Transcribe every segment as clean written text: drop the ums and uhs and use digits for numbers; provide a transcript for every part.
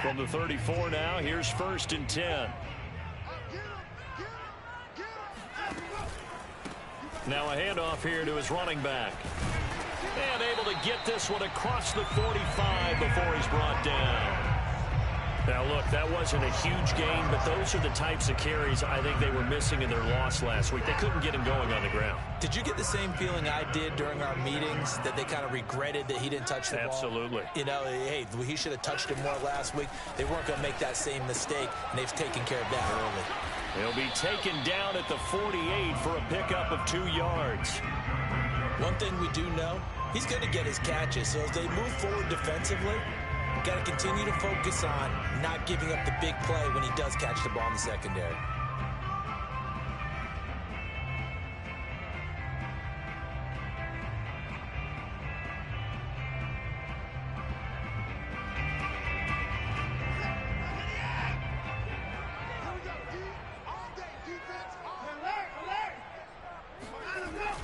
From the 34 now, here's 1st and 10. Now a handoff here to his running back. And able to get this one across the 45 before he's brought down. Now, look, that wasn't a huge gain, but those are the types of carries I think they were missing in their loss last week. They couldn't get him going on the ground. Did you get the same feeling I did during our meetings, that they kind of regretted that he didn't touch the ball? Absolutely. You know, hey, he should have touched it more last week. They weren't going to make that same mistake, and they've taken care of that early. He'll be taken down at the 48 for a pickup of 2 yards. One thing we do know, he's going to get his catches. So as they move forward defensively, we've got to continue to focus on not giving up the big play when he does catch the ball in the secondary.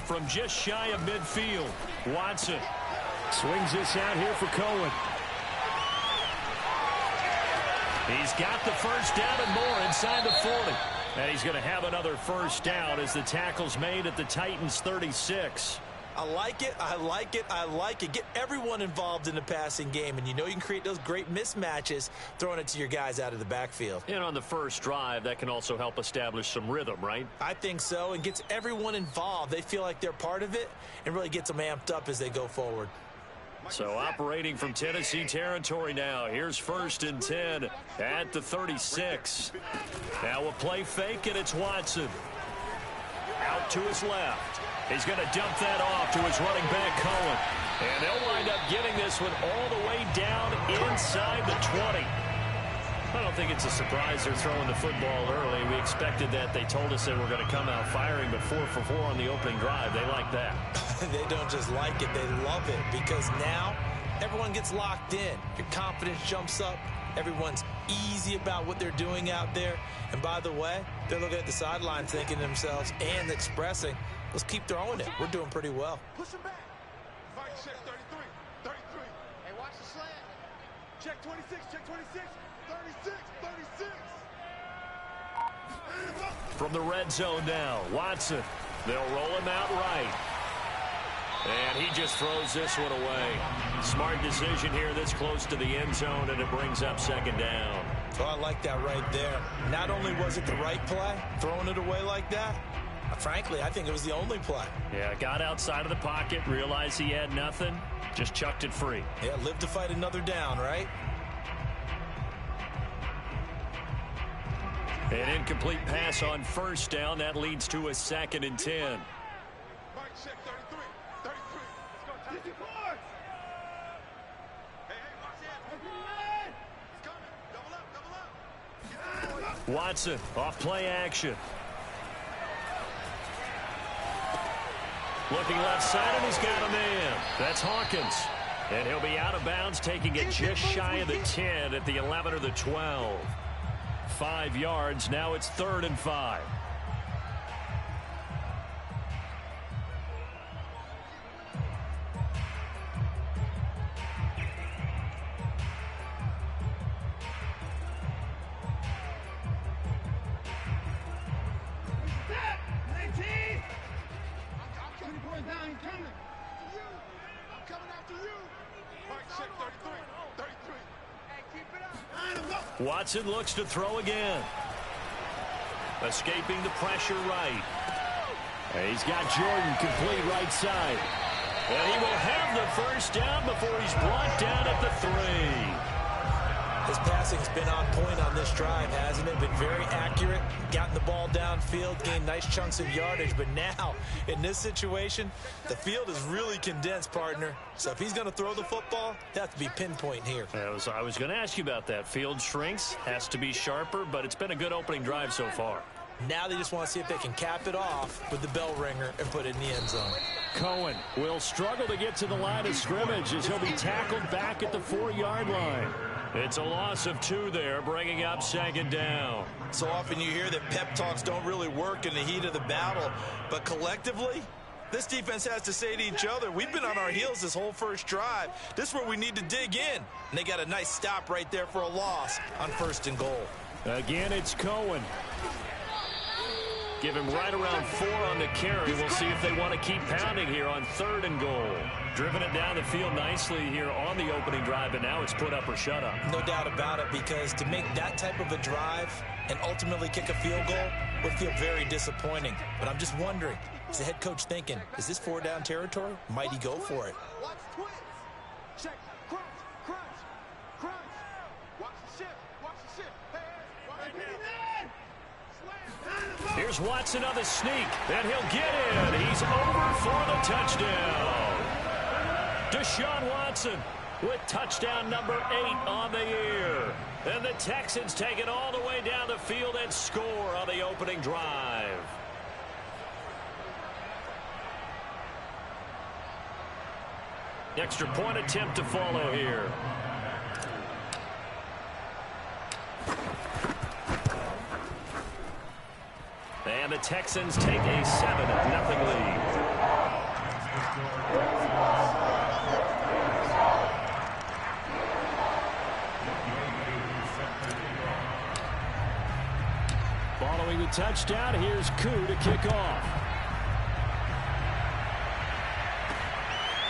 From just shy of midfield, Watson swings this out here for Cohen. He's got the first down and more inside the 40. And he's going to have another first down as the tackle's made at the Titans' 36. I like it. I like it. I like it. Get everyone involved in the passing game, and you know you can create those great mismatches throwing it to your guys out of the backfield. And on the first drive, that can also help establish some rhythm, right? I think so, and gets everyone involved. They feel like they're part of it and really gets them amped up as they go forward. So operating from Tennessee territory now. Here's 1st and 10 at the 36. Now a play fake, and it's Watson. Out to his left. He's going to dump that off to his running back, Cohen. And they'll wind up getting this one all the way down inside the 20. I don't think it's a surprise they're throwing the football early. We expected that. They told us they were going to come out firing, but 4 for 4 on the opening drive. They like that. They don't just like it, they love it, because now everyone gets locked in. Your confidence jumps up. Everyone's easy about what they're doing out there. And by the way, they're looking at the sideline thinking to themselves and expressing, let's keep throwing it. We're doing pretty well. Push him back. Fight check 33. 33. Hey, watch the slant. Check 26. Check 26. 36. 36. From the red zone now, Watson. They'll roll him out right. And he just throws this one away. Smart decision here this close to the end zone, and it brings up 2nd down. Oh, I like that right there. Not only was it the right play, throwing it away like that, frankly, I think it was the only play. Yeah, got outside of the pocket, realized he had nothing, just chucked it free. Yeah, live to fight another down, right? An incomplete pass on 1st down. That leads to a 2nd and 10. Fight check 33. 33. Let's go, Tyson. Hey, watch it. It's coming. Double up. Watson off play action. Looking left side, and he's got a man. That's Hawkins. And he'll be out of bounds, taking it just shy of the 10 at the 11 or the 12. 5 yards. Now it's 3rd and 5. Watson looks to throw again. Escaping the pressure right. He's got Jordan complete right side. And he will have the first down before he's brought down at the 3. His passing's been on point on this drive, hasn't it? Been very accurate, gotten the ball downfield, gained nice chunks of yardage. But now, in this situation, the field is really condensed, partner. So if he's going to throw the football, it has to be pinpoint here. I was going to ask you about that. Field shrinks, has to be sharper, but it's been a good opening drive so far. Now they just want to see if they can cap it off with the bell ringer and put it in the end zone. Cohen will struggle to get to the line of scrimmage as he'll be tackled back at the 4-yard line. It's a loss of 2 there, bringing up 2nd down. So often you hear that pep talks don't really work in the heat of the battle, but collectively, This defense has to say to each other, we've been on our heels this whole first drive. This is where we need to dig in. And they got a nice stop right there for a loss on 1st and goal. Again, it's Cohen. Give him right around 4 on the carry. We'll see if they want to keep pounding here on 3rd and goal. Driven it down the field nicely here on the opening drive, and now it's put up or shut up. No doubt about it, because to make that type of a drive and ultimately kick a field goal would feel very disappointing. But I'm just wondering, is the head coach thinking, is this 4-down territory? Might he go for it? Watch twins. Check. Crunch. Crunch. Crunch. Watch the shift. Watch the shift. Hey, watch the shift. Here's Watson on the sneak, and he'll get in. He's over for the touchdown. Deshaun Watson with touchdown number 8 on the year. And the Texans take it all the way down the field and score on the opening drive. Extra point attempt to follow here. And the Texans take a 7-0 lead. Following the touchdown, here's Koo to kick off.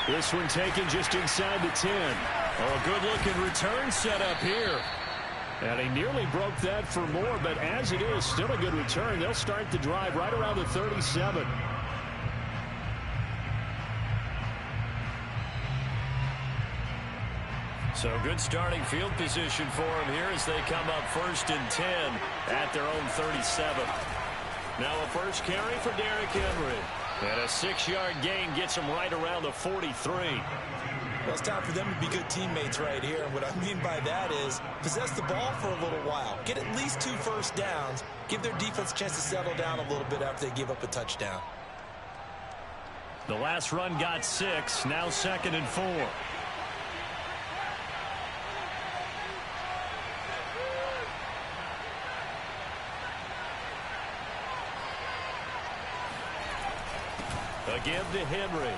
This one taken just inside the 10. Oh, good-looking return set up here. And he nearly broke that for more, but as it is, still a good return. They'll start the drive right around the 37. So good starting field position for him here as they come up 1st and 10 at their own 37. Now a first carry for Derrick Henry. And a 6-yard gain gets him right around the 43. Well, it's time for them to be good teammates right here. And what I mean by that is possess the ball for a little while. Get at least 2 first downs. Give their defense a chance to settle down a little bit after they give up a touchdown. The last run got 6. Now 2nd and 4. Again to Henry.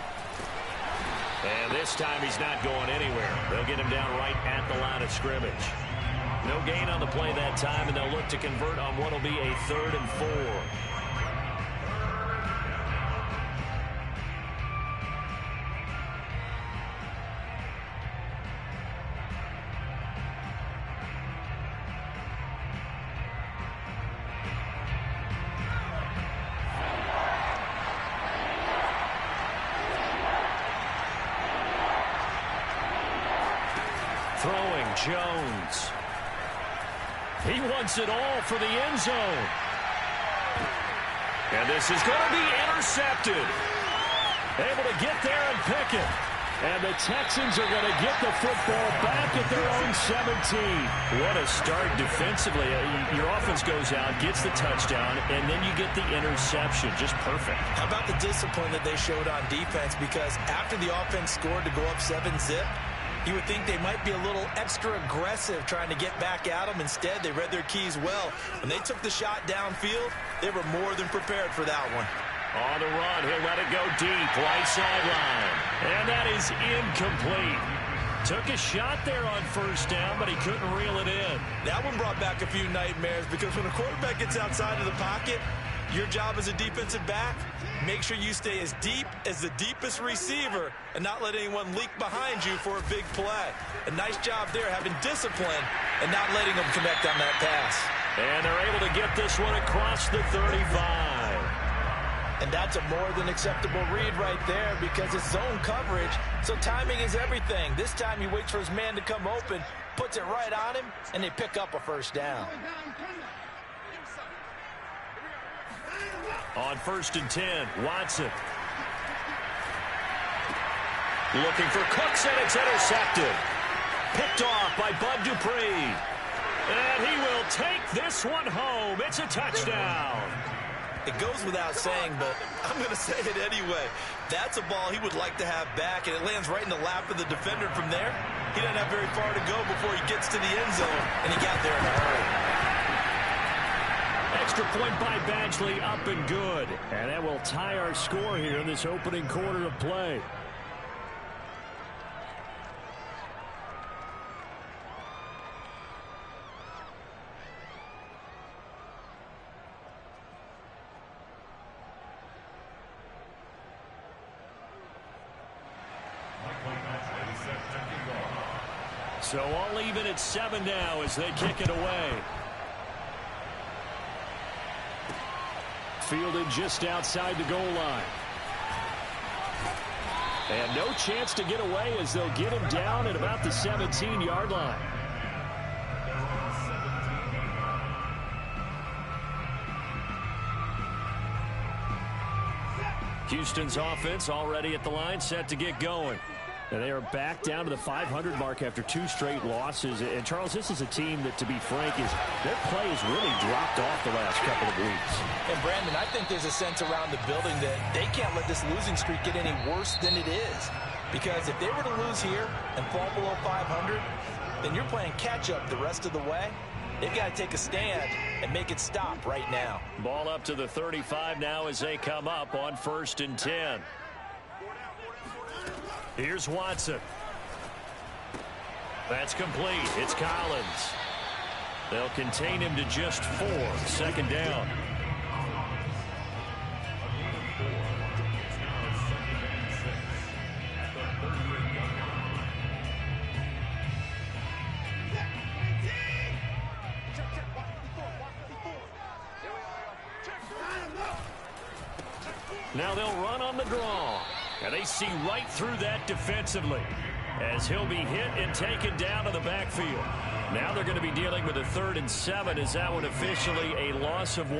And this time he's not going anywhere. They'll get him down right at the line of scrimmage. No gain on the play that time, and they'll look to convert on what will be a 3rd and 4. Throwing Jones. He wants it all for the end zone. And this is going to be intercepted. Able to get there and pick it. And the Texans are going to get the football back at their own 17. What a start defensively. Your offense goes out, gets the touchdown, and then you get the interception. Just perfect. How about the discipline that they showed on defense? Because after the offense scored to go up 7-zip, you would think they might be a little extra aggressive trying to get back at them. Instead, they read their keys well. When they took the shot downfield, they were more than prepared for that one. On the run, he'll let it go deep, right sideline. And that is incomplete. Took a shot there on 1st down, but he couldn't reel it in. That one brought back a few nightmares, because when a quarterback gets outside of the pocket, your job as a defensive back, make sure you stay as deep as the deepest receiver and not let anyone leak behind you for a big play. A nice job there, having discipline and not letting them connect on that pass. And they're able to get this one across the 35. And that's a more than acceptable read right there, because it's zone coverage, so timing is everything. This time he waits for his man to come open, puts it right on him, and they pick up a 1st down. On 1st and 10, Watson. Looking for Cooks, and it's intercepted. Picked off by Bud Dupree. And he will take this one home. It's a touchdown. It goes without saying, but I'm going to say it anyway. That's a ball he would like to have back, and it lands right in the lap of the defender from there. He doesn't have very far to go before he gets to the end zone, and he got there in a hurry. extra point by Badgley, up and good. And that will tie our score here in this opening quarter of play. So all even at 7 now as they kick it away. Fielded just outside the goal line. And no chance to get away as they'll get him down at about the 17-yard line. Houston's offense already at the line, set to get going. And they are back down to the 500 mark after 2 straight losses. And, Charles, this is a team that, to be frank, their play has really dropped off the last couple of weeks. And, Brandon, I think there's a sense around the building that they can't let this losing streak get any worse than it is. Because if they were to lose here and fall below 500, then you're playing catch-up the rest of the way. They've got to take a stand and make it stop right now. Ball up to the 35 now as they come up on 1st and 10. Here's Watson. That's complete. It's Collins. They'll contain him to just 4. 2nd down. Now they'll run on the draw. And they see right through that defensively as he'll be hit and taken down to the backfield. Now they're going to be dealing with a 3rd and 7 as that one officially a loss of 1.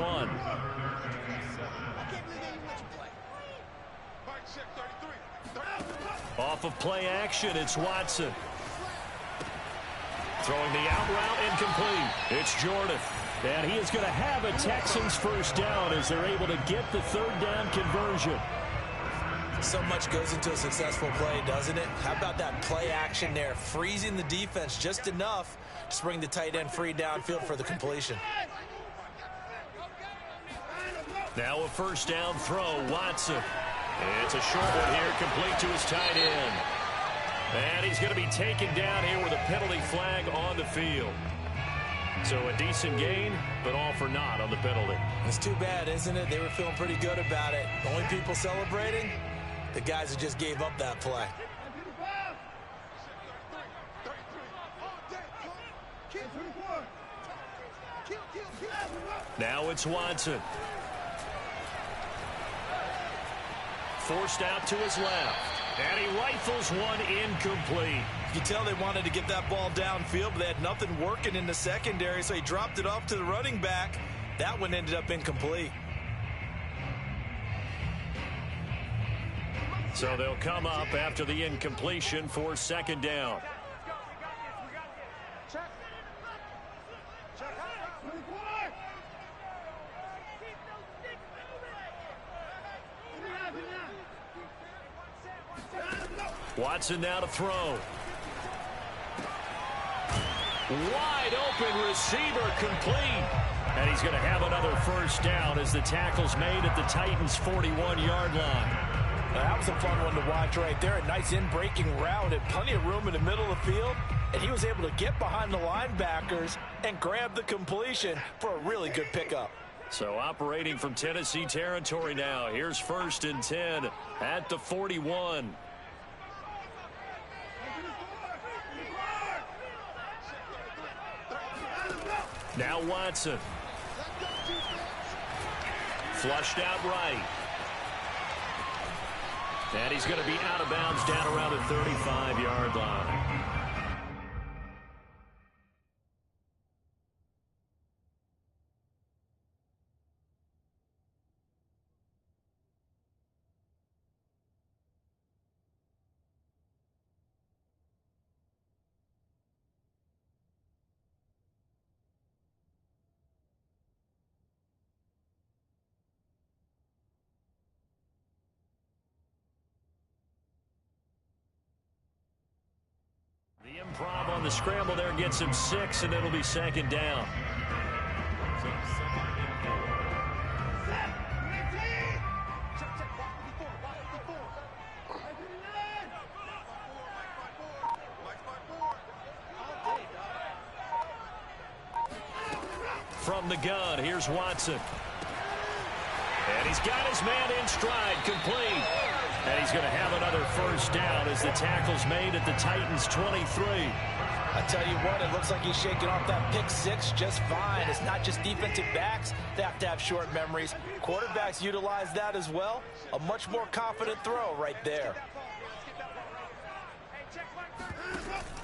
Off of play action, it's Watson. Throwing the out route incomplete. It's Jordan. And he is going to have a Texans 1st down as they're able to get the 3rd down conversion. So much goes into a successful play, doesn't it? How about that play action there, freezing the defense just enough to bring the tight end free downfield for the completion. Now a 1st down throw, Watson. It's a short one here, complete to his tight end. And he's going to be taken down here with a penalty flag on the field. So a decent gain, but all for naught on the penalty. It's too bad, isn't it? They were feeling pretty good about it. Only people celebrating? The guys who just gave up that play. Now it's Watson. Forced out to his left. And he rifles one incomplete. You can tell they wanted to get that ball downfield, but they had nothing working in the secondary, so he dropped it off to the running back. That one ended up incomplete. So they'll come up after the incompletion for 2nd down. Watson now to throw. Wide open receiver complete. And he's going to have another 1st down as the tackle's made at the Titans' 41-yard line. That was a fun one to watch right there. A nice in-breaking route and plenty of room in the middle of the field. And he was able to get behind the linebackers and grab the completion for a really good pickup. So operating from Tennessee territory now. Here's 1st and 10 at the 41. Now Watson. Flushed out right. And he's going to be out of bounds down around the 35-yard line. The improv on the scramble there gets him 6, and it'll be 2nd down. from the gun. Here's Watson. And he's got his man in stride, complete. And he's going to have another first down as the tackle's made at the Titans' 23. I tell you what, it looks like he's shaking off that pick six just fine. It's not just defensive backs that have to have short memories. Quarterbacks utilize that as well. A much more confident throw right there.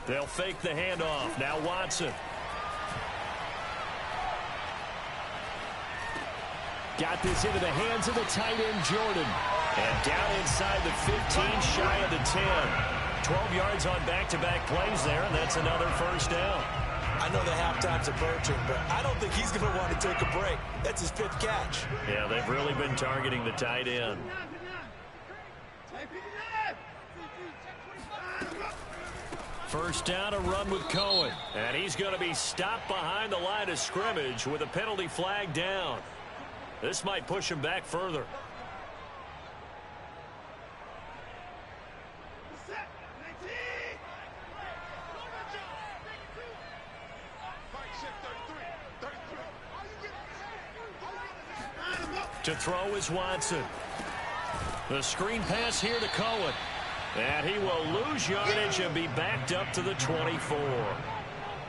They'll fake the handoff. Now Watson. Got this into the hands of the tight end, Jordan. And down inside the 15, shy of the 10. 12 yards on back-to-back plays there, and that's another first down. I know the halftime's approaching, but I don't think he's going to want to take a break. That's his 5th catch. Yeah, they've really been targeting the tight end. First down, a run with Cohen. And he's going to be stopped behind the line of scrimmage with a penalty flag down. This might push him back further. To throw is Watson. The screen pass here to Cohen. And he will lose yardage and be backed up to the 24.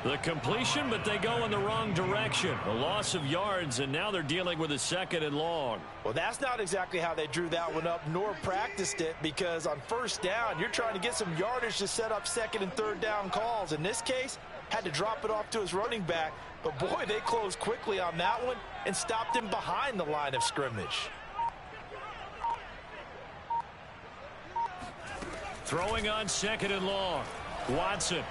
The completion, but they go in the wrong direction. A loss of yards, and now they're dealing with a 2nd and long. Well, that's not exactly how they drew that one up, nor practiced it, because on first down, you're trying to get some yardage to set up 2nd and 3rd down calls. In this case, had to drop it off to his running back, but boy, they closed quickly on that one and stopped him behind the line of scrimmage. Throwing on 2nd and long. Watson.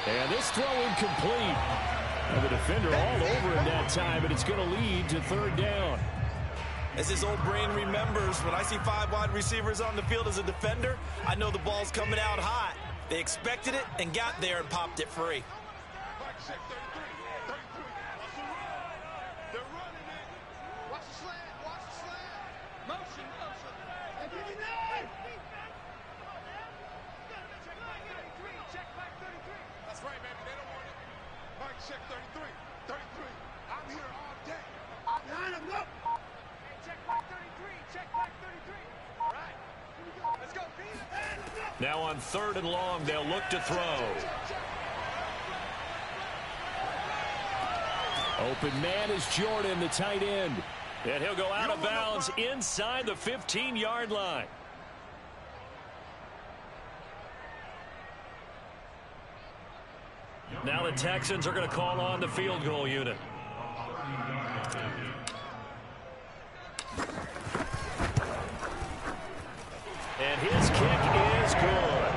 And this throw incomplete. And the defender all over him that time, but it's going to lead to 3rd down. As his old brain remembers, when I see 5 wide receivers on the field as a defender, I know the ball's coming out hot. They expected it and got there and popped it free. Now on 3rd and long, they'll look to throw. Open man is Jordan, the tight end. And he'll go out of bounds inside the 15-yard line. Now the Texans are going to call on the field goal unit. And his kick is good.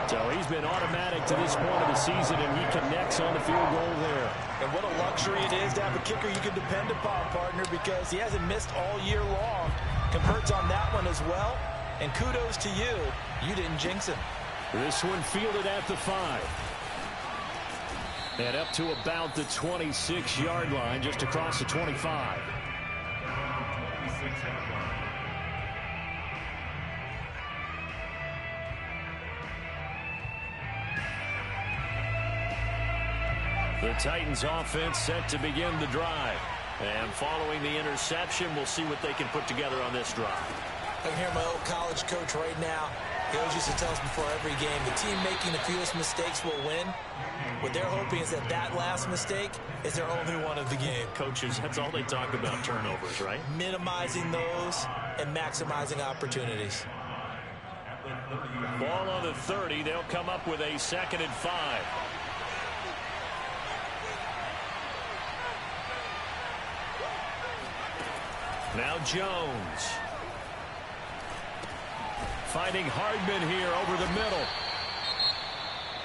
So he's been automatic to this point of the season, and he connects on the field goal there. And what a luxury it is to have a kicker you can depend upon, partner, because he hasn't missed all year long. Converts on that one as well. And kudos to you. You didn't jinx him. This one fielded at the 5. And up to about the 26-yard line, just across the 25. The Titans offense set to begin the drive. And following the interception, we'll see what they can put together on this drive. I can hear my old college coach right now. He always used to tell us before every game, the team making the fewest mistakes will win. What they're hoping is that that last mistake is their only one of the game. Coaches, that's all they talk about, turnovers, right? Minimizing those and maximizing opportunities. Ball on the 30. They'll come up with a 2nd and 5. Now Jones. Finding Hardman here over the middle.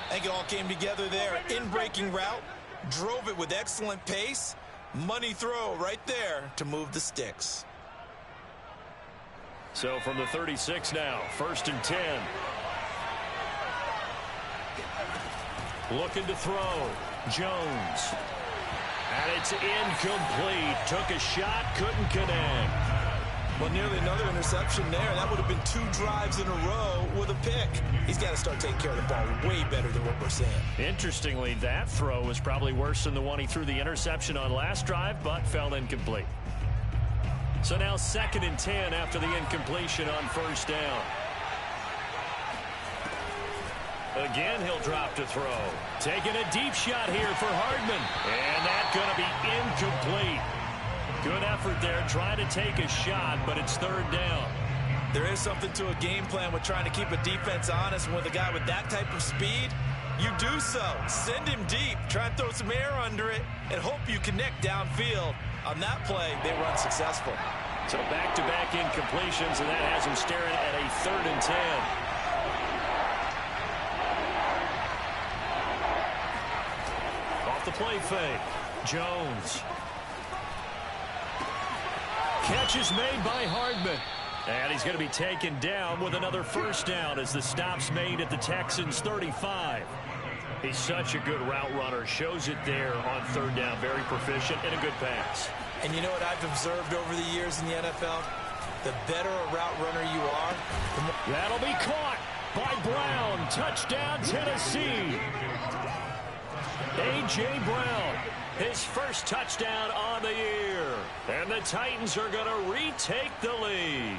I think it all came together there. In-breaking route. Drove it with excellent pace. Money throw right there to move the sticks. So from the 36 now, 1st and 10. Looking to throw. Jones. And it's incomplete. Took a shot, couldn't connect. Well, nearly another interception there. That would have been 2 drives in a row with a pick. He's got to start taking care of the ball way better than what we're seeing. Interestingly, that throw was probably worse than the one he threw the interception on last drive, but fell incomplete. So now 2nd and 10 after the incompletion on 1st down. Again, he'll drop to throw. Taking a deep shot here for Hardman. And that's going to be incomplete. Good effort there trying to take a shot, but it's 3rd down. There is something to a game plan with trying to keep a defense honest. And with a guy with that type of speed, you do so. Send him deep. Try and throw some air under it and hope you connect downfield. On that play, they were unsuccessful. So back-to-back incompletions, and that has him staring at a 3rd and 10. Off the play fake. Jones. Catch is made by Hardman. And he's going to be taken down with another 1st down as the stop's made at the Texans' 35. He's such a good route runner. Shows it there on 3rd down. Very proficient and a good pass. And you know what I've observed over the years in the NFL? The better a route runner you are, the more... That'll be caught by Brown. Touchdown, Tennessee. A.J. Brown, his first touchdown on the year. And the Titans are going to retake the lead.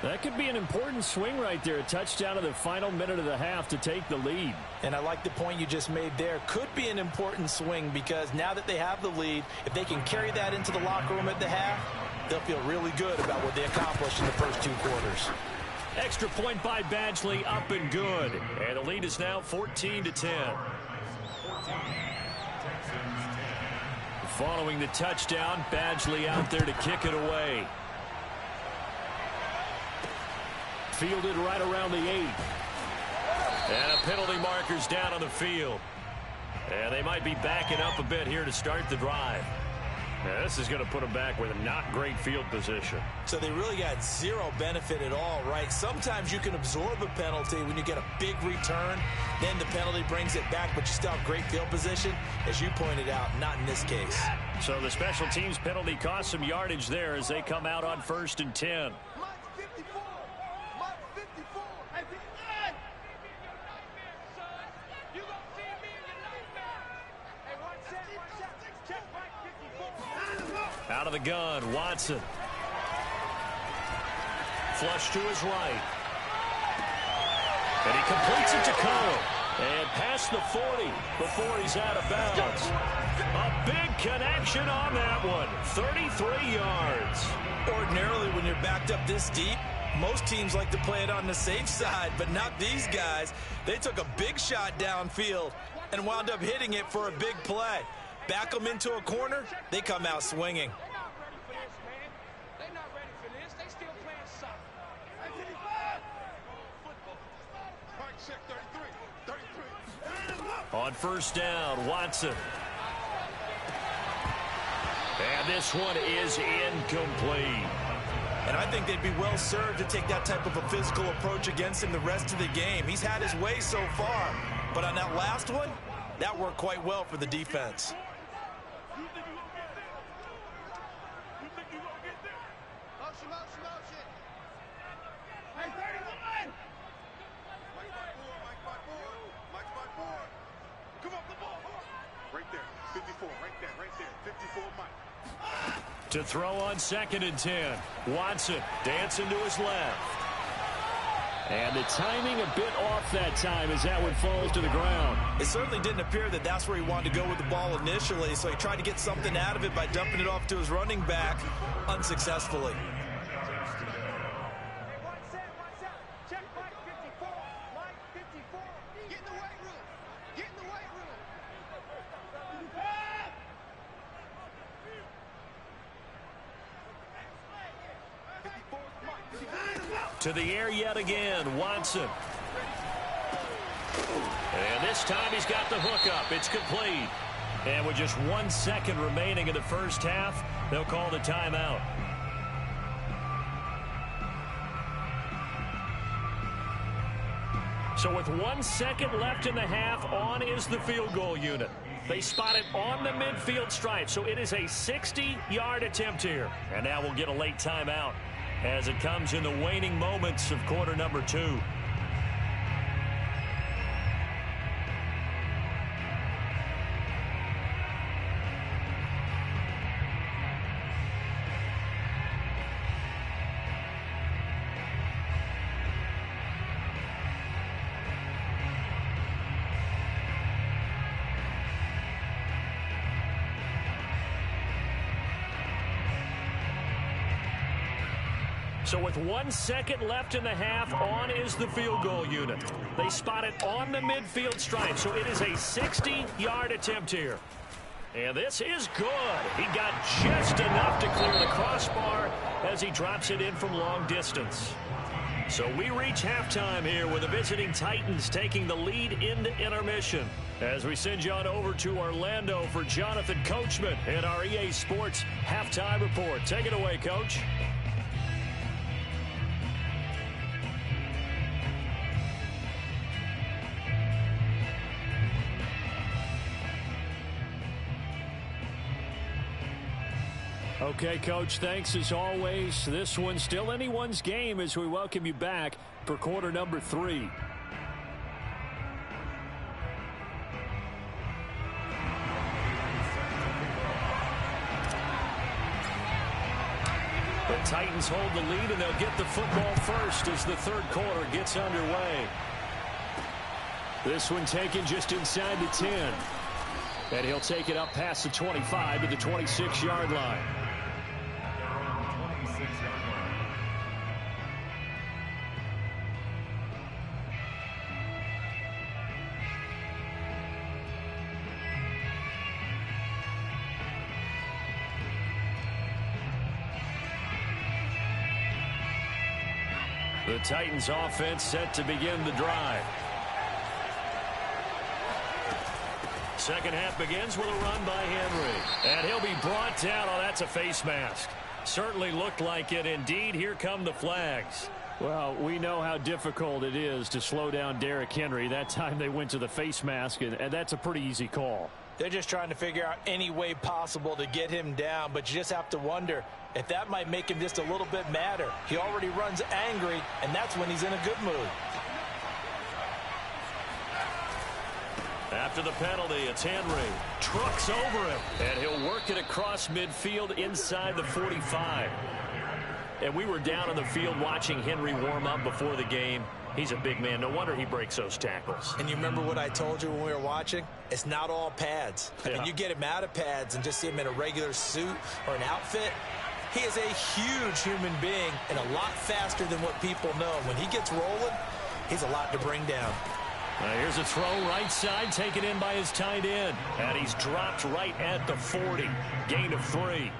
That could be an important swing right there. A touchdown in the final minute of the half to take the lead. And I like the point you just made there. Could be an important swing because now that they have the lead, if they can carry that into the locker room at the half, they'll feel really good about what they accomplished in the first 2 quarters. Extra point by Badgley, up and good. And the lead is now 14-10. Following the touchdown, Badgley out there to kick it away. Fielded right around the 8. And a penalty marker's down on the field. And they might be backing up a bit here to start the drive. Now, this is going to put them back with a not great field position. So they really got 0 benefit at all, right? Sometimes you can absorb a penalty when you get a big return. Then the penalty brings it back, but you still have great field position. As you pointed out, not in this case. So the special teams penalty cost some yardage there as they come out on 1st and 10. Out of the gun, Watson. Flush to his right. And he completes it to Cole. And past the 40 before he's out of bounds. A big connection on that one. 33 yards. Ordinarily, when you're backed up this deep, most teams like to play it on the safe side, but not these guys. They took a big shot downfield and wound up hitting it for a big play. Back them into a corner, they come out swinging. On 1st down, Watson. And this one is incomplete. And I think they'd be well served to take that type of a physical approach against him the rest of the game. He's had his way so far, but on that last one, that worked quite well for the defense. To throw on 2nd and 10. Watson dancing to his left. And the timing a bit off that time as that one falls to the ground. It certainly didn't appear that that's where he wanted to go with the ball initially, so he tried to get something out of it by dumping it off to his running back unsuccessfully. To the air yet again, Watson. And this time he's got the hookup. It's complete. And with just 1 second remaining in the first half, they'll call the timeout. So with 1 second left in the half, on is the field goal unit. They spot it on the midfield stripe, so it is a 60-yard attempt here. And now we'll get a late timeout as it comes in the waning moments of quarter number 2. So with 1 second left in the half, on is the field goal unit. They spot it on the midfield stripe, so it is a 60-yard attempt here. And this is good. He got just enough to clear the crossbar as he drops it in from long distance. So we reach halftime here with the visiting Titans taking the lead into intermission. As we send you on over to Orlando for Jonathan Coachman and our EA Sports halftime report. Take it away, Coach. Okay, Coach, thanks as always. This one's still anyone's game as we welcome you back for quarter number 3. The Titans hold the lead, and they'll get the football first as the third quarter gets underway. This one taken just inside the 10. And he'll take it up past the 25 to the 26-yard line. The Titans offense set to begin the drive. Second half begins with a run by Henry. And he'll be brought down. Oh, that's a face mask. Certainly looked like it. Indeed, here come the flags. Well, we know how difficult it is to slow down Derrick Henry. That time they went to the face mask, and that's a pretty easy call. They're just trying to figure out any way possible to get him down, but you just have to wonder if that might make him just a little bit madder. He already runs angry, and that's when he's in a good mood. After the penalty, it's Henry. Trucks over him, and he'll work it across midfield inside the 45. And we were down on the field watching Henry warm up before the game. He's a big man. No wonder he breaks those tackles. And you remember what I told you when we were watching? It's not all pads. I mean, you get him out of pads and just see him in a regular suit or an outfit. He is a huge human being and a lot faster than what people know. When he gets rolling, he's a lot to bring down. Here's a throw right side, taken in by his tight end. And he's dropped right at the 40. Gain of 3.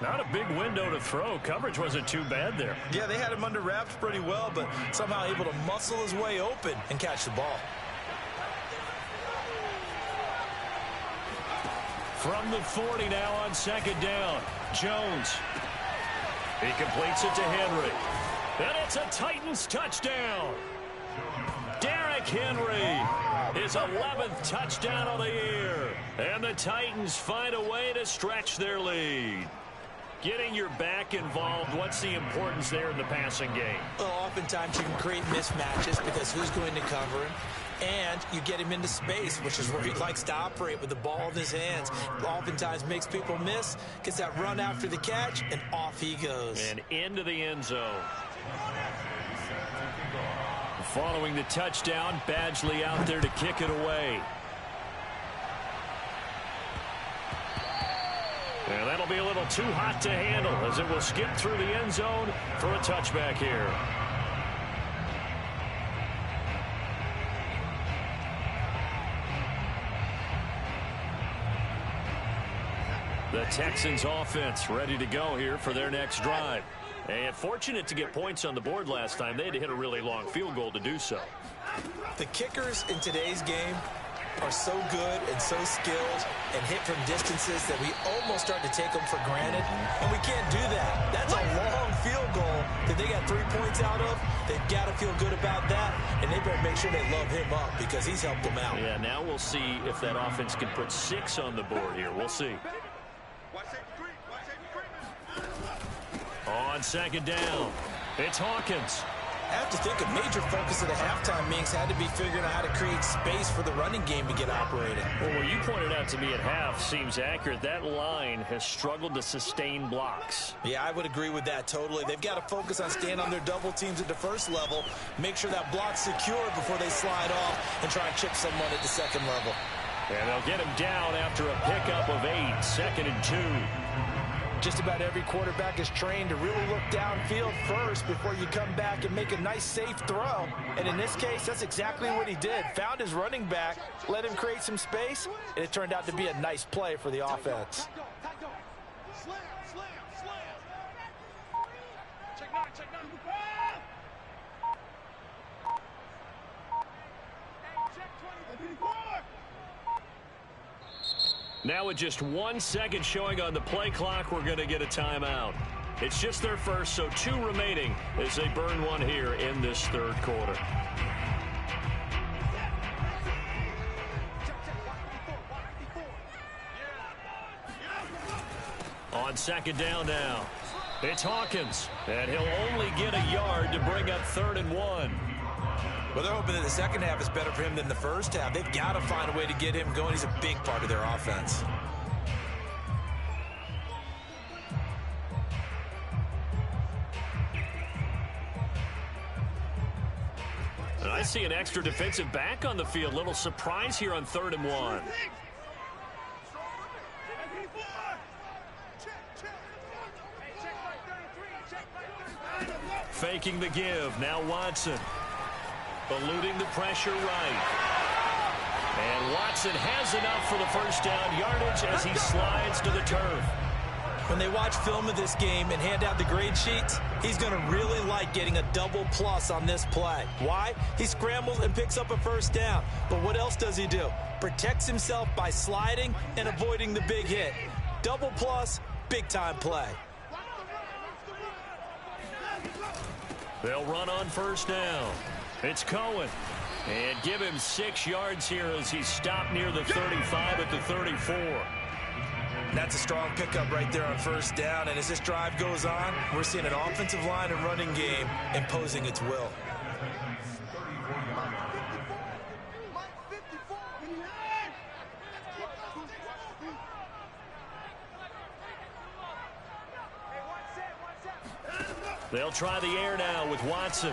Not a big window to throw. Coverage wasn't too bad there. Yeah, they had him under wraps pretty well, but somehow able to muscle his way open and catch the ball. From the 40 now on second down. Jones. He completes it to Henry. And it's a Titans touchdown. Derrick Henry, his 11th touchdown of the year. And the Titans find a way to stretch their lead. Getting your back involved, what's the importance there in the passing game? Well, oftentimes you can create mismatches because who's going to cover him? And you get him into space, which is where he likes to operate with the ball in his hands. Oftentimes makes people miss, gets that run after the catch, and off he goes. And into the end zone. Following the touchdown, Badgley out there to kick it away. And that'll be a little too hot to handle as it will skip through the end zone for a touchback here. The Texans offense ready to go here for their next drive. And fortunate to get points on the board last time. They had to hit a really long field goal to do so. The kickers in today's game are so good and so skilled and hit from distances that we almost start to take them for granted, and we can't do that. That's a long field goal that they got 3 points out of. They've got to feel good about that, and they better make sure they love him up because he's helped them out. Yeah, now we'll see if that offense can put 6 on the board here. We'll see. On second down, it's Hawkins. I have to think a major focus of the halftime meetings had to be figuring out how to create space for the running game to get operating. Well, what you pointed out to me at half seems accurate. That line has struggled to sustain blocks. Yeah, I would agree with that totally. They've got to focus on staying on their double teams at the first level, make sure that block's secure before they slide off and try and chip someone at the second level. And they'll get him down after a pickup of 8, 2nd and 2. Just about every quarterback is trained to really look downfield first before you come back and make a nice, safe throw. And in this case, that's exactly what he did. Found his running back, let him create some space, and it turned out to be a nice play for the offense. Now with just 1 second showing on the play clock, we're going to get a timeout. It's just their first, so 2 remaining as they burn one here in this third quarter. On second down now, it's Hawkins, and he'll only get a yard to bring up 3rd and 1. Well, they're hoping that the second half is better for him than the first half. They've got to find a way to get him going. He's a big part of their offense. And I see an extra defensive back on the field. Little surprise here on 3rd and 1. Faking the give. Now Watson. Eluding the pressure right. And Watson has enough for the first down yardage as he slides to the turf. When they watch film of this game and hand out the grade sheets, he's going to really like getting a double plus on this play. Why? He scrambles and picks up a first down. But what else does he do? Protects himself by sliding and avoiding the big hit. Double plus, big time play. They'll run on first down. It's Cohen. And give him 6 yards here as he's stopped near the 35 at the 34. That's a strong pickup right there on first down. And as this drive goes on, we're seeing an offensive line and running game imposing its will. They'll try the air now with Watson.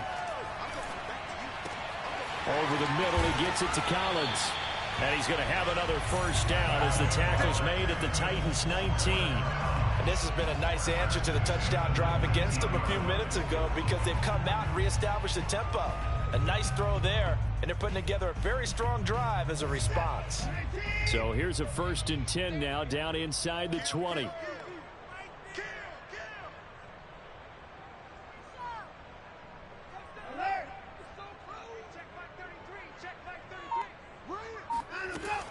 Over the middle, he gets it to Collins. And he's going to have another first down as the tackle's made at the Titans' 19. And this has been a nice answer to the touchdown drive against them a few minutes ago because they've come out and reestablished the tempo. A nice throw there, and they're putting together a very strong drive as a response. So here's a 1st and 10 now down inside the 20.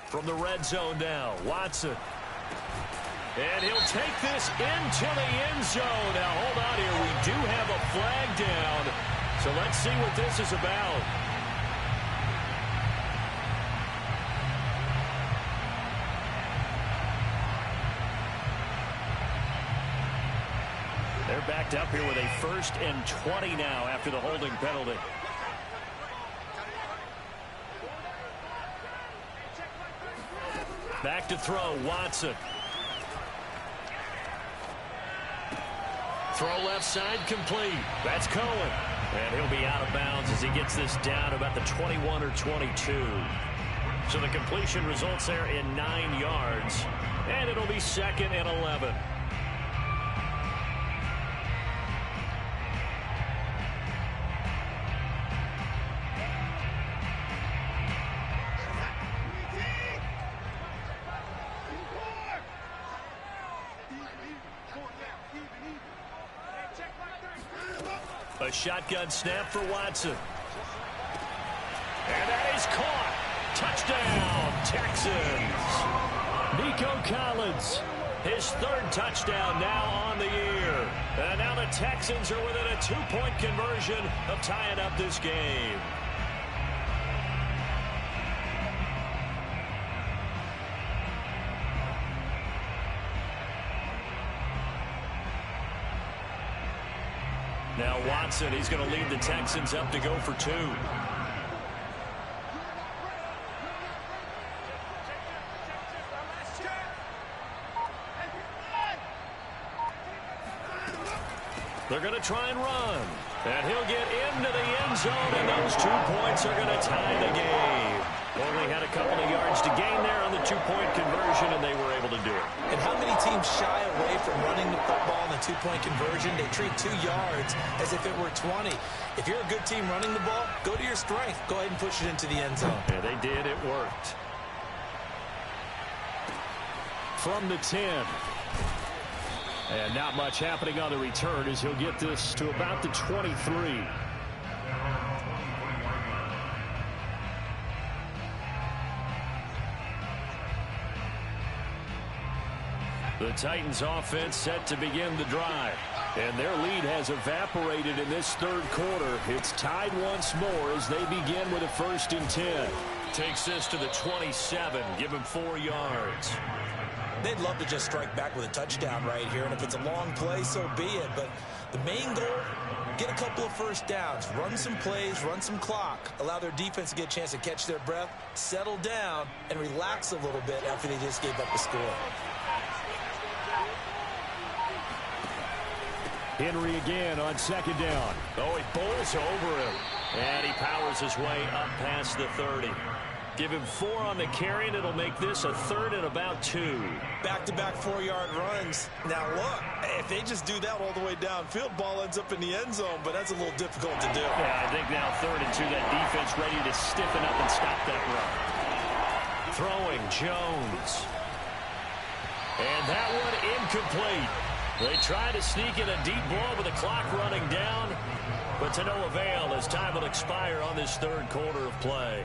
From the red zone now, Watson. And he'll take this into the end zone. Now, hold on here. We do have a flag down. So let's see what this is about. They're backed up here with a 1st and 20 now after the holding penalty. Back to throw, Watson. Throw left side complete. That's Cohen. And he'll be out of bounds as he gets this down about the 21 or 22. So the completion results there in 9 yards. And it'll be 2nd and 11. A shotgun snap for Watson. And that is caught. Touchdown, Texans. Nico Collins, his third touchdown now on the year. And now the Texans are within a two-point conversion of tying up this game. Now Watson, he's going to lead the Texans up to go for two. They're going to try and run. And he'll get into the end zone, and those 2 points are going to tie the game. Only had a couple of yards to gain there on the two-point conversion, and they were able to do it. And how many teams shy away from running the football on the two-point conversion? They treat 2 yards as if it were 20. If you're a good team running the ball, go to your strength. Go ahead and push it into the end zone. Yeah, they did. It worked. From the 10. And not much happening on the return as he'll get this to about the 23. The Titans offense set to begin the drive. And their lead has evaporated in this third quarter. It's tied once more as they begin with a 1st and 10. Takes this to the 27. Give him 4 yards. They'd love to just strike back with a touchdown right here, and if it's a long play, so be it. But the main goal, get a couple of first downs, run some plays, run some clock, allow their defense to get a chance to catch their breath, settle down, and relax a little bit after they just gave up the score. Henry again on 2nd down. Oh, he bowls over him. And he powers his way up past the 30. Give him 4 on the carry, and it'll make this a 3rd and about 2. Back-to-back 4-yard runs. Now, look, if they just do that all the way downfield, ball ends up in the end zone, but that's a little difficult to do. Yeah, I think now 3rd and 2, that defense ready to stiffen up and stop that run. Throwing Jones. And that one incomplete. They try to sneak in a deep ball with the clock running down, but to no avail as time will expire on this third quarter of play.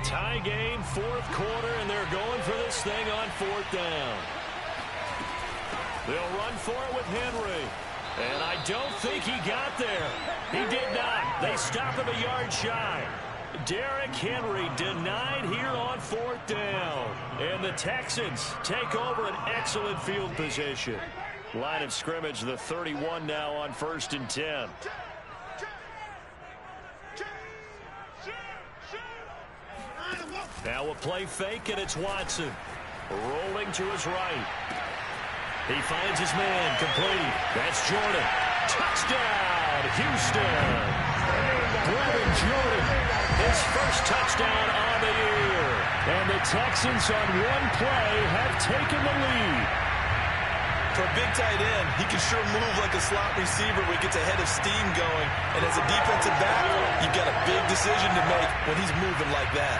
Tie game, 4th quarter, and they're going for this thing on 4th down. They'll run for it with Henry. And I don't think he got there. He did not. They stop him a yard shy. Derrick Henry denied here on 4th down. And the Texans take over an excellent field position. Line of scrimmage, the 31 now on 1st and 10. Now a play fake, and it's Watson. Rolling to his right. He finds his man, complete. That's Jordan. Touchdown, Houston. Brevin Jordan, his first touchdown on the year. And the Texans on one play have taken the lead. For a big tight end, he can sure move like a slot receiver when he gets a head of steam going. And as a defensive back, you've got a big decision to make when he's moving like that.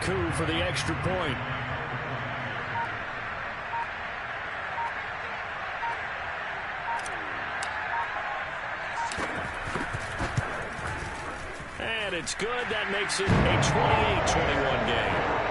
Koo for the extra point. And it's good. That makes it a 28-21 game.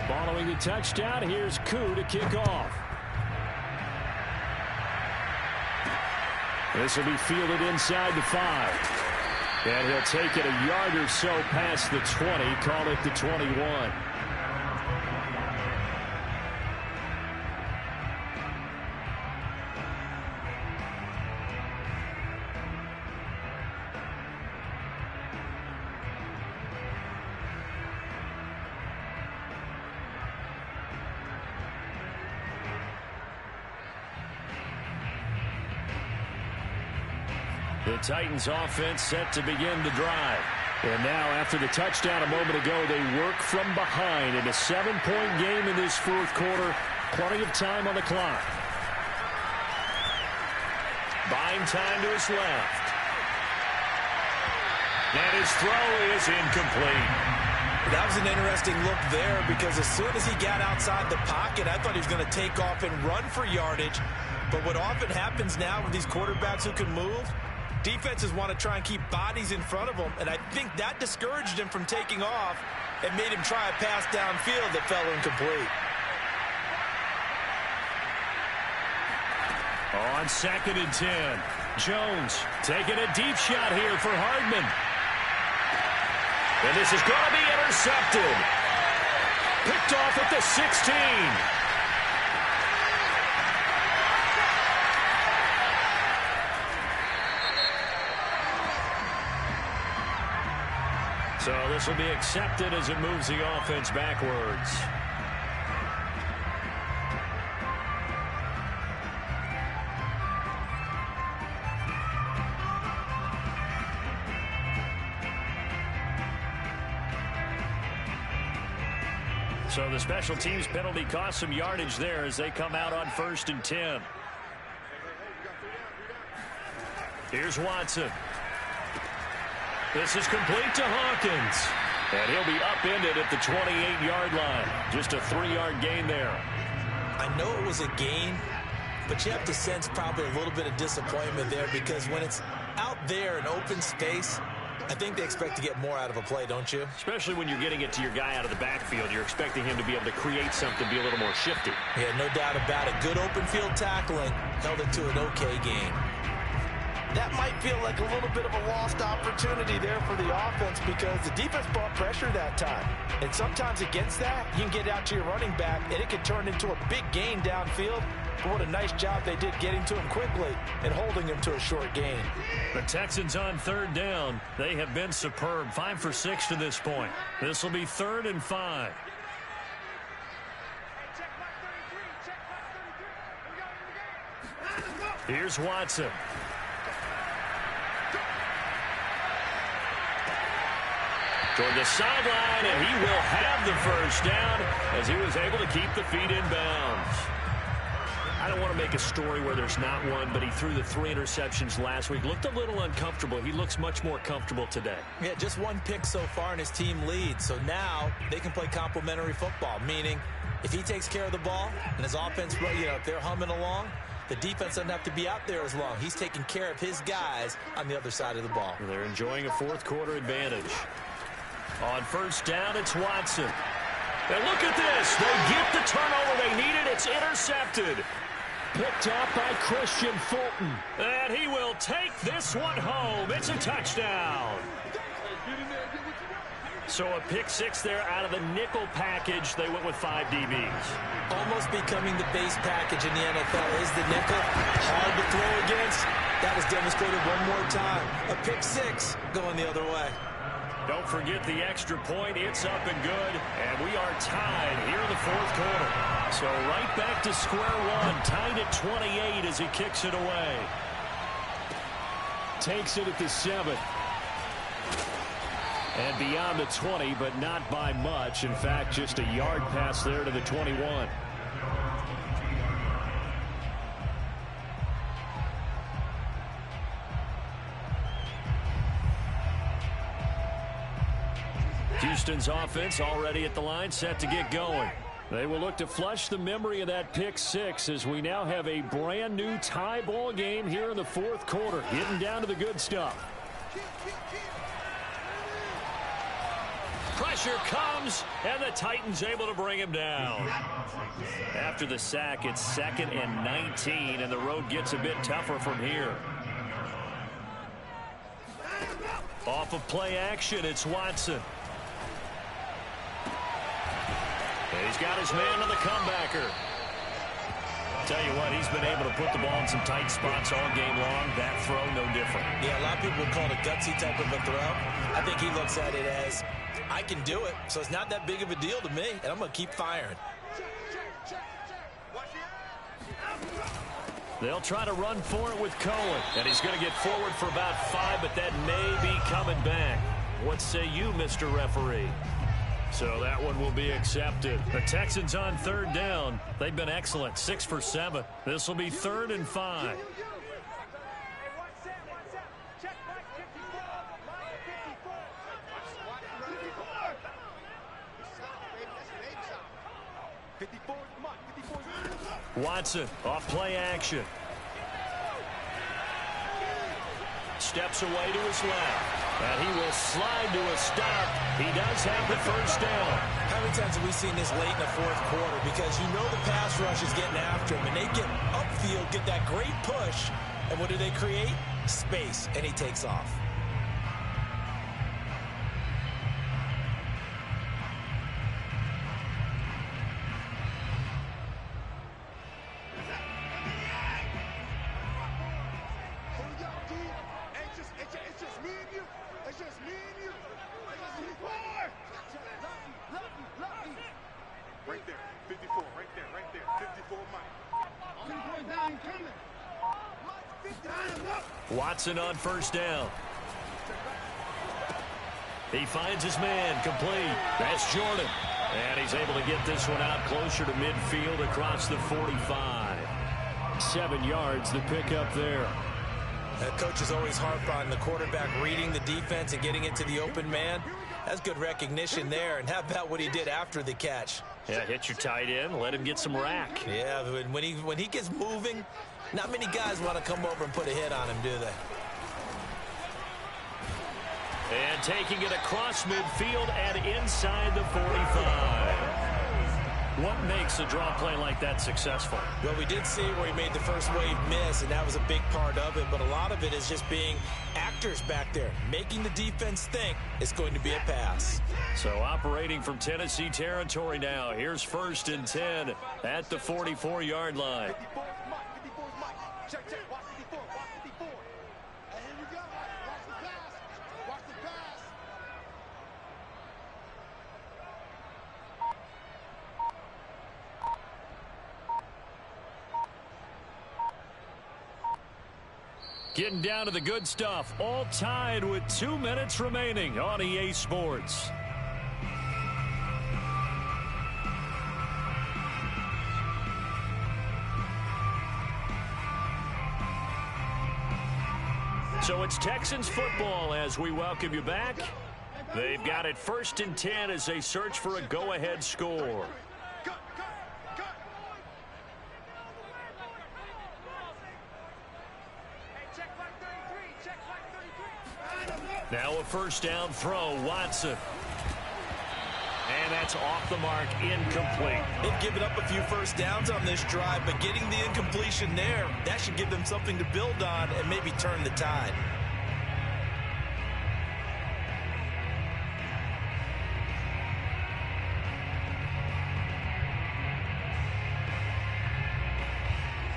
Following the touchdown, here's Koo to kick off. This will be fielded inside the 5. And he'll take it a yard or so past the 20, call it the 21. The Titans offense set to begin the drive. And now after the touchdown a moment ago, they work from behind in a 7-point game in this fourth quarter. Plenty of time on the clock. Buying time to his left. And his throw is incomplete. That was an interesting look there because as soon as he got outside the pocket, I thought he was going to take off and run for yardage. But what often happens now with these quarterbacks who can move, defenses want to try and keep bodies in front of them, and I think that discouraged him from taking off and made him try a pass downfield that fell incomplete. On 2nd and 10, Jones taking a deep shot here for Hardman. And this is going to be intercepted. Picked off at the 16. So this will be accepted as it moves the offense backwards. So the special teams penalty cost some yardage there as they come out on 1st and 10. Here's Watson. This is complete to Hawkins. And he'll be upended at the 28-yard line. Just a 3-yard gain there. I know it was a gain, but you have to sense probably a little bit of disappointment there because when it's out there in open space, I think they expect to get more out of a play, don't you? Especially when you're getting it to your guy out of the backfield. You're expecting him to be able to create something, be a little more shifty. Yeah, no doubt about it. Good open field tackling held it to an okay game. That might feel like a little bit of a lost opportunity there for the offense because the defense brought pressure that time. And sometimes against that, you can get out to your running back, and it can turn into a big gain downfield. But what a nice job they did getting to him quickly and holding him to a short gain. The Texans on 3rd down. They have been superb. 5 for 6 to this point. This will be 3rd and 5. Here's Watson. Toward the sideline, and he will have the first down as he was able to keep the feet in bounds. I don't want to make a story where there's not one, but he threw the 3 interceptions last week. Looked a little uncomfortable. He looks much more comfortable today. Yeah, just 1 pick so far and his team leads. So now they can play complementary football, meaning if he takes care of the ball and his offense, if they're humming along, the defense doesn't have to be out there as long. He's taking care of his guys on the other side of the ball. They're enjoying a 4th quarter advantage. On 1st down, it's Watson. And look at this. They get the turnover they needed. It's intercepted. Picked up by Christian Fulton. And he will take this one home. It's a touchdown. So a pick 6 there out of the nickel package. They went with 5 DBs. Almost becoming the base package in the NFL is the nickel. Hard to throw against. That was demonstrated one more time. A pick 6 going the other way. Don't forget the extra point. It's up and good. And we are tied here in the 4th quarter. So right back to square one. Tied at 28 as he kicks it away. Takes it at the 7. And beyond the 20, but not by much. In fact, just a yard pass there to the 21. Houston's offense already at the line, set to get going. They will look to flush the memory of that pick 6 as we now have a brand new tie ball game here in the 4th quarter. Getting down to the good stuff. Pressure comes, and the Titans able to bring him down. After the sack, it's 2nd and 19, and the road gets a bit tougher from here. Off of play action, it's Watson. And he's got his man on the comebacker. Tell you what, he's been able to put the ball in some tight spots all game long. That throw, no different. Yeah, a lot of people would call it a gutsy type of a throw. I think he looks at it as, I can do it, so it's not that big of a deal to me, and I'm going to keep firing. They'll try to run for it with Cohen. And he's going to get forward for about 5, but that may be coming back. What say you, Mr. Referee? So that one will be accepted. The Texans on 3rd down. They've been excellent, 6 for 7. This will be 3rd and 5. Watson off play action. Steps away to his left. And he will slide to a stop. He does have the first down. How many times have we seen this late in the 4th quarter? Because you know the pass rush is getting after him. And they get upfield, get that great push. And what do they create? Space. And he takes off. Watson on first down. He finds his man complete. That's Jordan. And he's able to get this one out closer to midfield across the 45. 7 yards, the pickup there. Coaches always harp on the quarterback reading the defense and getting it to the open man. That's good recognition there. And how about what he did after the catch? Yeah, hit your tight end, let him get some rack. Yeah, when he gets moving, not many guys want to come over and put a hit on him, do they? And taking it across midfield and inside the 45. What makes a draw play like that successful? Well, we did see where he made the first wave miss, and that was a big part of it. But a lot of it is just being actors back there, making the defense think it's going to be a pass. So operating from Tennessee territory now. Here's 1st and 10 at the 44-yard line. 54 is Mike. 54 is Mike. Check. Watch 54. Watch 54. And here we go. Watch the pass. Watch the pass. Getting down to the good stuff. All tied with 2 minutes remaining on EA Sports. So it's Texans football as we welcome you back. They've got it 1st and 10 as they search for a go-ahead score. Now a first down throw, Watson. And that's off the mark, incomplete. They've given up a few first downs on this drive, but getting the incompletion there, that should give them something to build on and maybe turn the tide.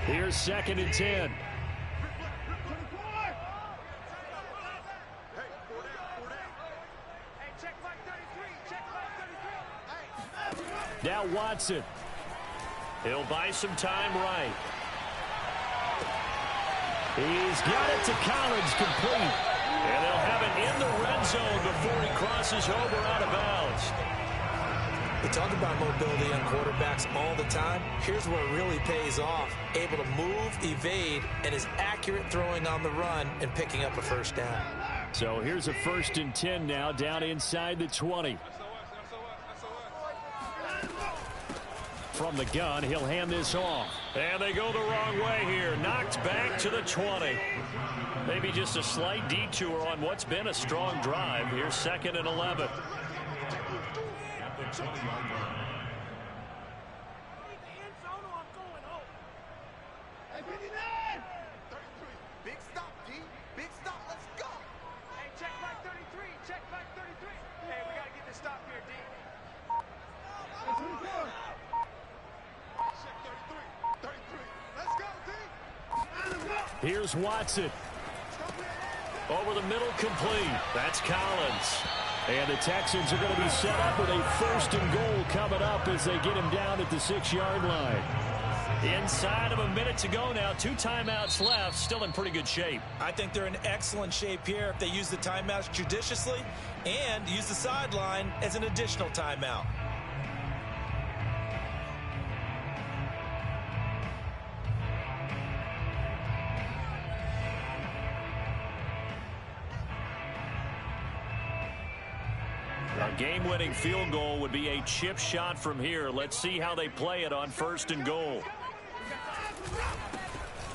Here's 2nd and 10. Now Watson. He'll buy some time right. He's got it to Collins, complete. And they'll have it in the red zone before he crosses over out of bounds. We talk about mobility on quarterbacks all the time. Here's where it really pays off. Able to move, evade, and is accurate throwing on the run and picking up a first down. So here's a 1st and 10 now down inside the 20. From the gun, he'll hand this off. And they go the wrong way here. Knocked back to the 20. Maybe just a slight detour on what's been a strong drive. Here's 2nd and 11. Big stop, D. Big stop. Let's go. Hey, check back 33. Check back 33. Hey, we got to get this stop here, D. Check 33. 33. Let's go, D. Here's Watson. Over the middle, complete. That's Collins. And the Texans are going to be set up with a 1st and goal coming up as they get him down at the 6-yard line. Inside of a minute to go now. 2 timeouts left. Still in pretty good shape. I think they're in excellent shape here if they use the timeouts judiciously and use the sideline as an additional timeout. A game-winning field goal would be a chip shot from here. Let's see how they play it on 1st and goal.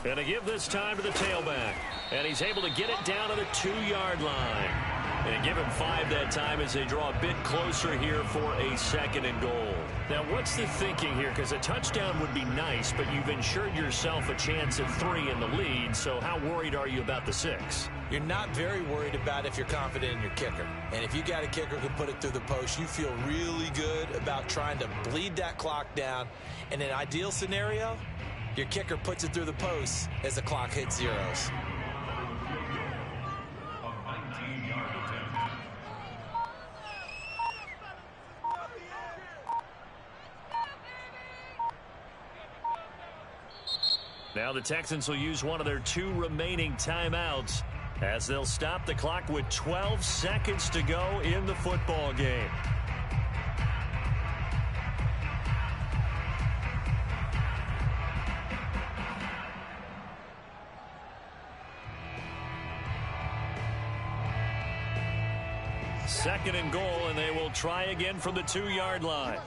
And to give this time to the tailback. And he's able to get it down to the 2-yard line. And give him 5 that time as they draw a bit closer here for a 2nd and goal. Now, what's the thinking here? Because a touchdown would be nice, but you've ensured yourself a chance at 3 in the lead. So how worried are you about the 6? You're not very worried about if you're confident in your kicker. And if you got a kicker who can put it through the post, you feel really good about trying to bleed that clock down. In an ideal scenario, your kicker puts it through the post as the clock hits zeros. Now the Texans will use one of their 2 remaining timeouts as they'll stop the clock with 12 seconds to go in the football game. Second and goal, and they will try again from the 2-yard line.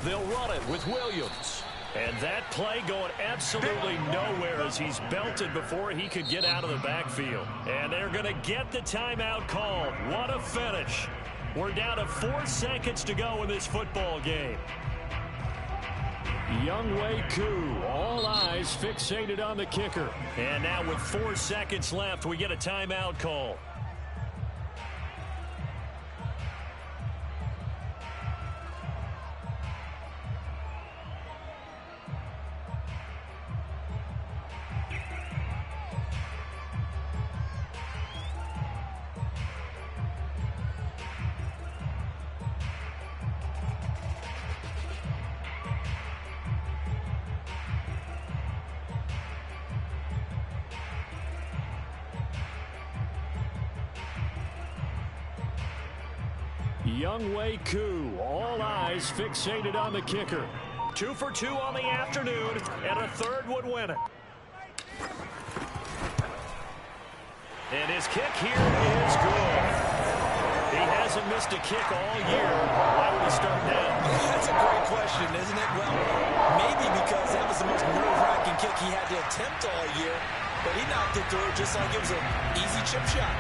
They'll run it with Williams. And that play going absolutely nowhere as he's belted before he could get out of the backfield. And they're going to get the timeout called. What a finish. We're down to 4 seconds to go in this football game. Younghoe Koo, all eyes fixated on the kicker. And now with 4 seconds left, we get a timeout call. Younghoe Koo, all eyes fixated on the kicker. 2 for 2 on the afternoon, and a 3rd would win it. And his kick here is good. He hasn't missed a kick all year. Why would he start now? That's a great question, isn't it? Well, maybe because that was the most nerve-wracking kick he had to attempt all year, but he knocked it through just like it was an easy chip shot.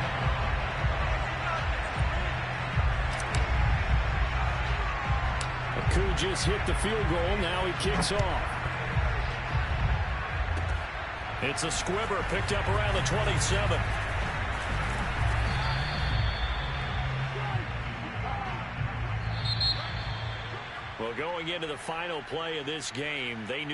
Koo just hit the field goal. Now he kicks off. It's a squibber picked up around the 27. Well, going into the final play of this game, they knew